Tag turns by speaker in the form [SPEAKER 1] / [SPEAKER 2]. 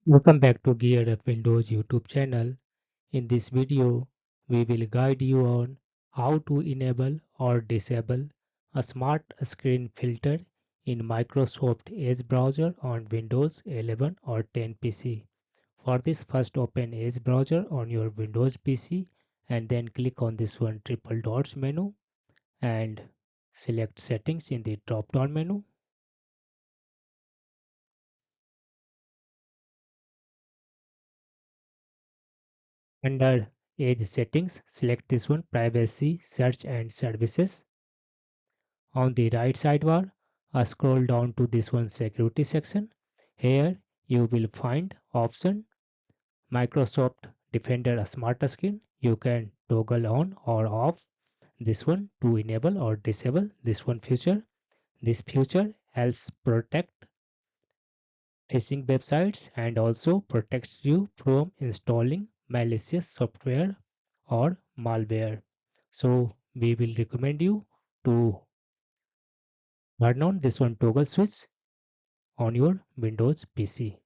[SPEAKER 1] Welcome back to GearUpWindows YouTube channel. In this video, we will guide you on how to enable or disable a smart screen filter in Microsoft Edge browser on Windows 11 or 10 PC. For this, first open Edge browser on your Windows PC and then click on this one triple dots menu and select settings in the drop down menu. Under Edge settings, select this one privacy, search and services. On the right sidebar, scroll down to this one security section. Here you will find option Microsoft Defender Smart Screen. You can toggle on or off this one to enable or disable this one feature. This feature helps protect phishing websites and also protects you from installing malicious software or malware. So we will recommend you to turn on this one toggle switch on your Windows PC.